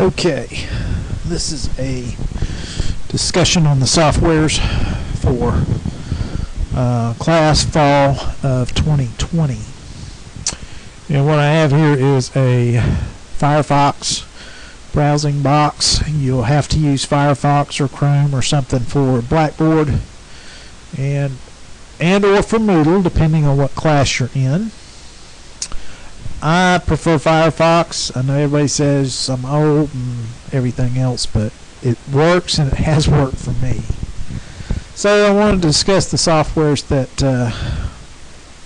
Okay, this is a discussion on the softwares for class fall of 2020. And what I have here is a Firefox browsing box. You'll have to use Firefox or Chrome or something for Blackboard and or for Moodle, depending on what class you're in. I prefer Firefox. I know everybody says I'm old and everything else, but it works and it has worked for me. So I wanted to discuss the softwares that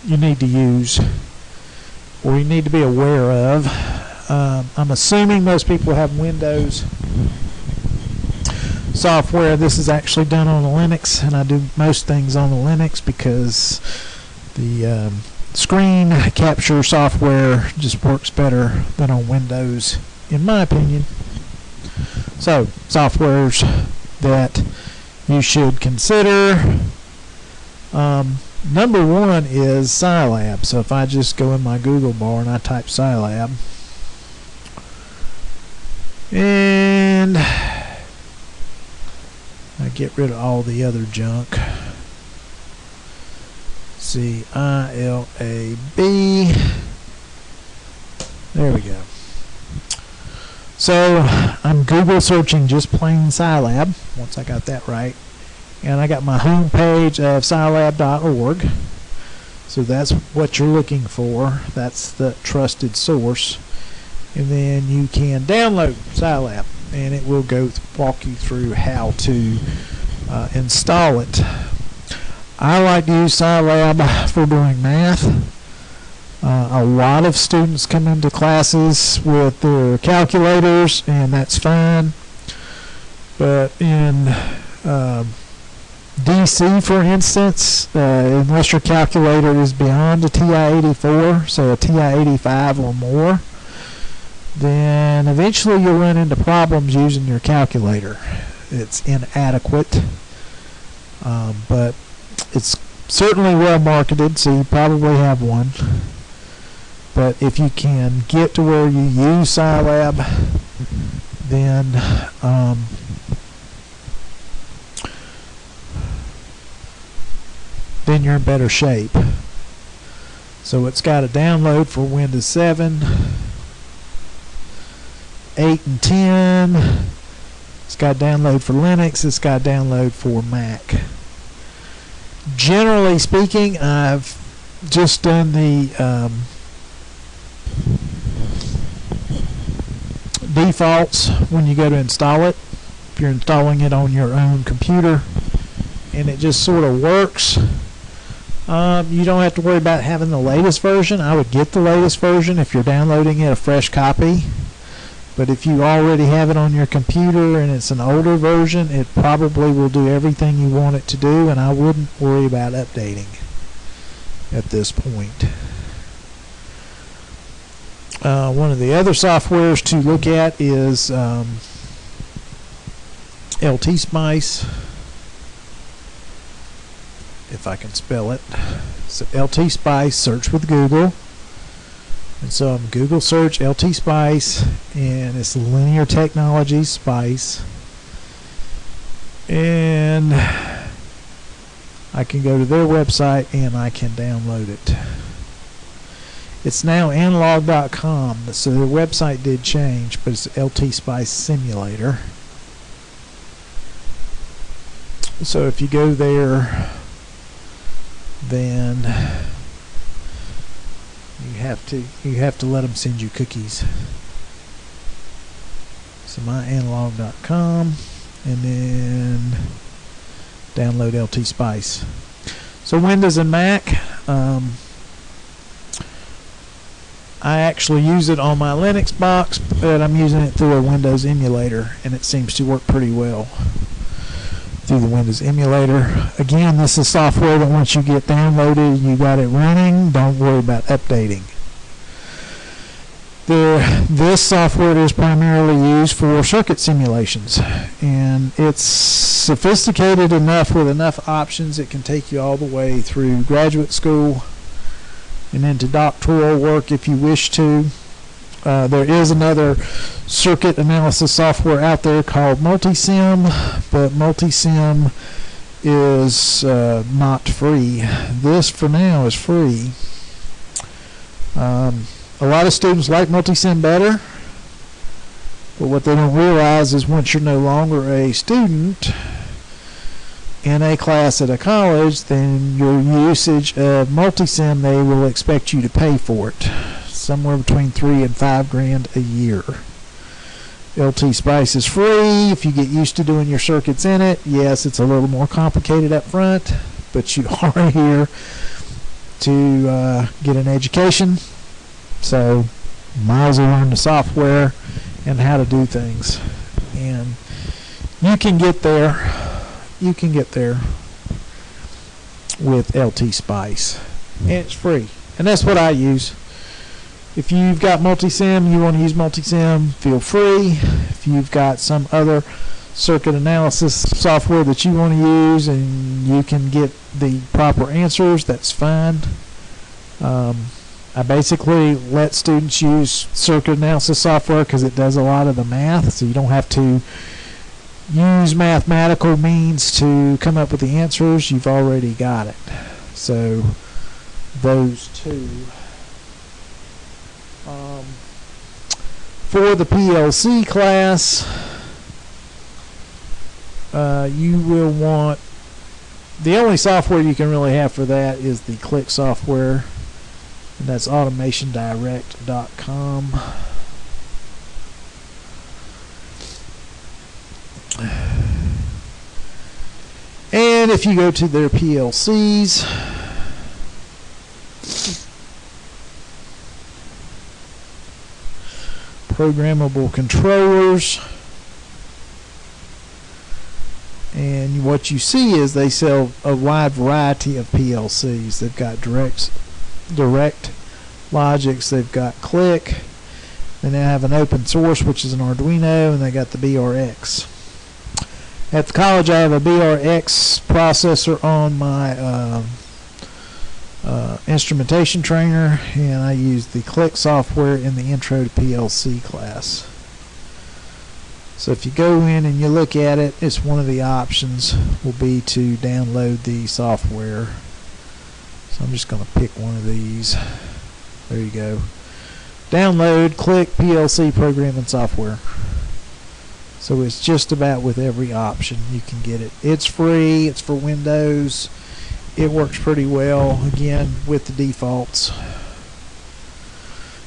you need to use or you need to be aware of. I'm assuming most people have Windows software. This is actually done on Linux, and I do most things on the Linux because the screen capture software just works better than on Windows, in my opinion. So, softwares that you should consider. Number one is Scilab. So if I just go in my Google bar and I type Scilab, and I get rid of all the other junk. C-I-L-A-B. There we go. So I'm Google searching just plain Scilab, once I got that right. And I got my home page of Scilab.org. So that's what you're looking for. That's the trusted source. And then you can download Scilab, and it will walk you through how to install it. I like to use Scilab for doing math. A lot of students come into classes with their calculators, and that's fine. But in DC, for instance, unless your calculator is beyond a TI-84, so a TI-85 or more, then eventually you'll run into problems using your calculator. It's inadequate, but it's certainly well marketed, so you probably have one. But if you can get to where you use Scilab, then you're in better shape. So it's got a download for Windows 7, 8 and 10. It's got a download for Linux. It's got a download for Mac. Generally speaking, I've just done the defaults when you go to install it. If you're installing it on your own computer, and it just sort of works. You don't have to worry about having the latest version. I would get the latest version if you're downloading it, a fresh copy. But if you already have it on your computer and it's an older version, it probably will do everything you want it to do, and I wouldn't worry about updating at this point. One of the other softwares to look at is LTSpice, if I can spell it. So LTSpice, search with Google. And so I'm Google search LTSpice, and it's Linear Technologies Spice. And I can go to their website and I can download it. It's now analog.com, so their website did change, but it's LTSpice Simulator. So if you go there, then you have to let them send you cookies. So myanalog.com, and then download LTSpice. So Windows and Mac, I actually use it on my Linux box, but I'm using it through a Windows emulator, and it seems to work pretty well through the Windows emulator. Again, this is software that once you get downloaded, you got it running, don't worry about updating. This software is primarily used for circuit simulations, and it's sophisticated enough with enough options it can take you all the way through graduate school and into doctoral work if you wish to. There is another circuit analysis software out there called Multisim, but Multisim is not free. This for now is free. A lot of students like Multisim better, but what they don't realize is once you're no longer a student in a class at a college, then your usage of Multisim, they will expect you to pay for it, somewhere between $3 and $5 grand a year. LTSpice is free if you get used to doing your circuits in it. Yes, it's a little more complicated up front, but you are here to get an education, so might as well learn the software and how to do things. And you can get there. You can get there with LTSpice, and it's free. And that's what I use. If you've got Multisim, you want to use Multisim, feel free. If you've got some other circuit analysis software that you want to use and you can get the proper answers, that's fine. I basically let students use circuit analysis software because it does a lot of the math, so you don't have to use mathematical means to come up with the answers. You've already got it. So those two. For the PLC class, you will want, the only software you can really have for that is the Click software, and that's automationdirect.com. And if you go to their PLCs, programmable controllers, and what you see is they sell a wide variety of PLCs. They've got direct logics, they've got Click, they now have an open source which is an Arduino, and they got the BRX. At the college I have a BRX processor on my instrumentation trainer, and I use the Click software in the Intro to PLC class. So if you go in and you look at it, it's one of the options will be to download the software. So I'm just going to pick one of these. There you go. Download Click PLC programming software. So it's just about with every option you can get it. It's free, it's for Windows. It works pretty well, again, with the defaults.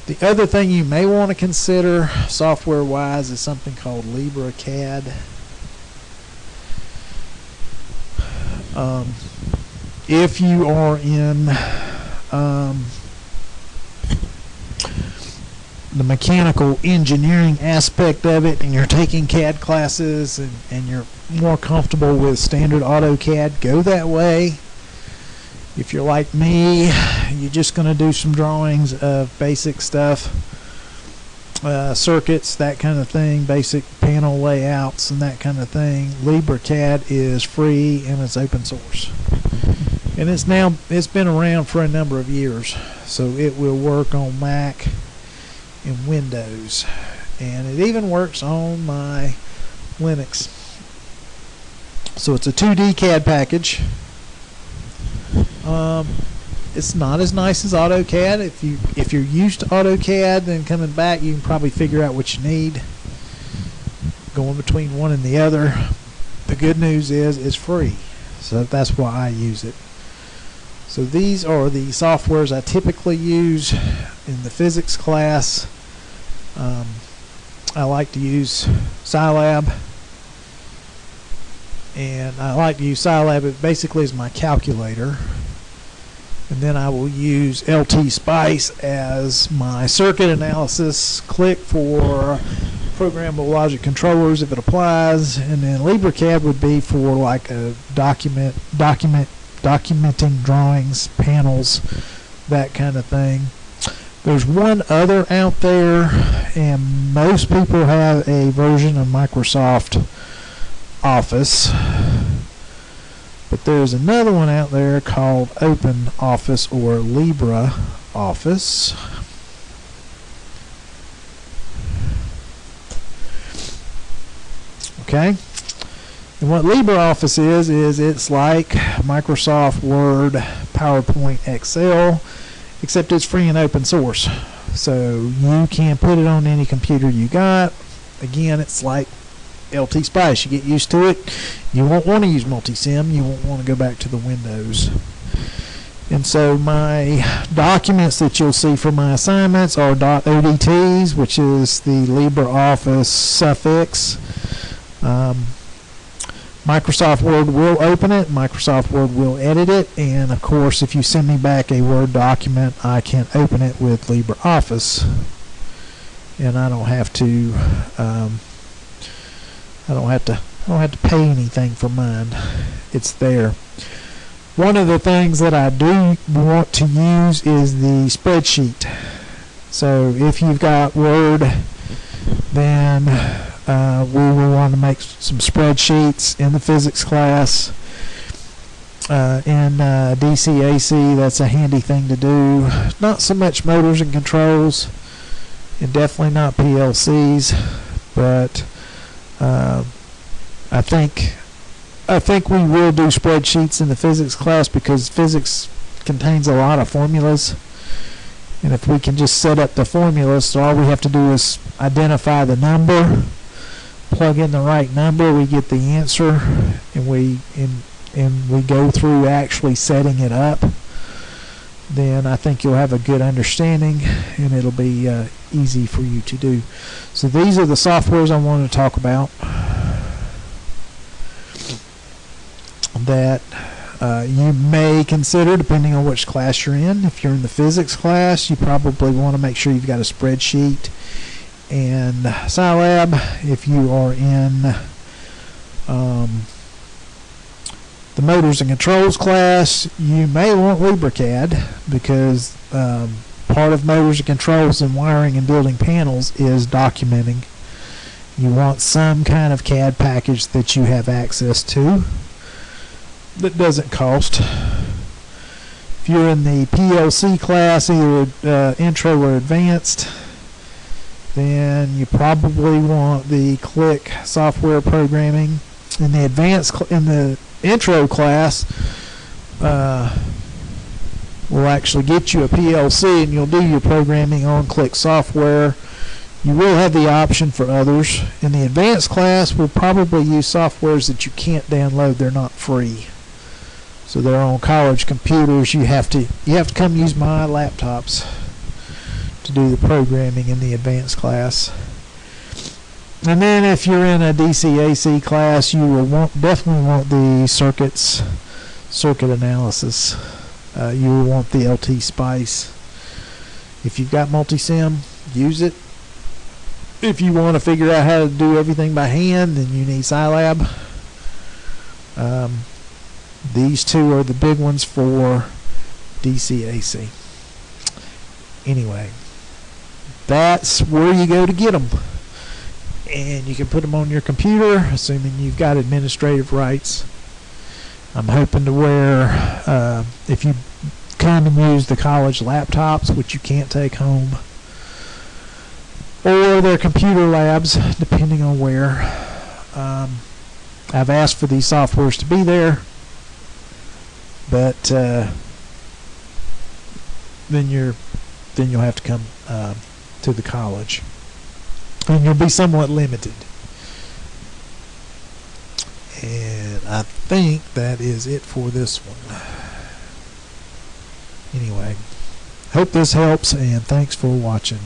The other thing you may want to consider software-wise is something called LibreCAD. If you are in the mechanical engineering aspect of it and you're taking CAD classes and you're more comfortable with standard AutoCAD, go that way. If you're like me, you're just going to do some drawings of basic stuff, circuits, that kind of thing, basic panel layouts and that kind of thing. LibreCAD is free and it's open source. And it's been around for a number of years, so it will work on Mac and Windows, and it even works on my Linux. So it's a 2D CAD package. It's not as nice as AutoCAD. If you're used to AutoCAD, then coming back you can probably figure out what you need going between one and the other. The good news is it's free, so that's why I use it. So these are the softwares I typically use in the physics class. I like to use Scilab, and I like to use Scilab. It basically is my calculator, and then I will use LTSpice as my circuit analysis, Click for programmable logic controllers if it applies, and then LibreCAD would be for like a documenting drawings, panels, that kind of thing. There's one other out there, and most people have a version of Microsoft Office, but there's another one out there called OpenOffice or LibreOffice. Okay? And what LibreOffice is it's like Microsoft Word, PowerPoint, Excel, except it's free and open source. So you can put it on any computer you got. Again, it's like LTSpice. You get used to it. You won't want to use multisim. You won't want to go back to the Windows. And so my documents that you'll see for my assignments are .odts, which is the LibreOffice suffix. Microsoft Word will open it, Microsoft Word will edit it, and of course if you send me back a Word document, I can open it with LibreOffice, and I don't have to pay anything for mine. It's there. One of the things that I do want to use is the spreadsheet. So if you've got Word, then we will want to make some spreadsheets in the physics class. In DCAC, that's a handy thing to do. Not so much motors and controls, and definitely not PLCs, but I think we will do spreadsheets in the physics class because physics contains a lot of formulas. And if we can just set up the formulas, so all we have to do is identify the number, plug in the right number, we get the answer, and we go through actually setting it up, then I think you'll have a good understanding and it'll be easy for you to do. So these are the softwares I wanted to talk about that you may consider depending on which class you're in. If you're in the physics class, you probably want to make sure you've got a spreadsheet and Scilab. If you are in the motors and controls class, you may want LibreCAD because part of motors and controls and wiring and building panels is documenting. You want some kind of CAD package that you have access to that doesn't cost. If you're in the PLC class, either intro or advanced, then you probably want the click software programming. In the in the intro class, we'll actually get you a PLC and you'll do your programming on click software. You will have the option for others. In the advanced class, we'll probably use softwares that you can't download. They're not free. So they're on college computers. You have to come use my laptops to do the programming in the advanced class. And then if you're in a DCAC class, you will definitely want the circuit analysis. You will want the LTSpice. If you've got multisim, use it. If you want to figure out how to do everything by hand, then you need Scilab. These two are the big ones for DCAC. Anyway, that's where you go to get them. And you can put them on your computer, assuming you've got administrative rights. I'm hoping to where if you come and use the college laptops, which you can't take home, or their computer labs, depending on where. I've asked for these softwares to be there, but then you'll have to come to the college, and you'll be somewhat limited. And I think that is it for this one. Anyway, hope this helps, and thanks for watching.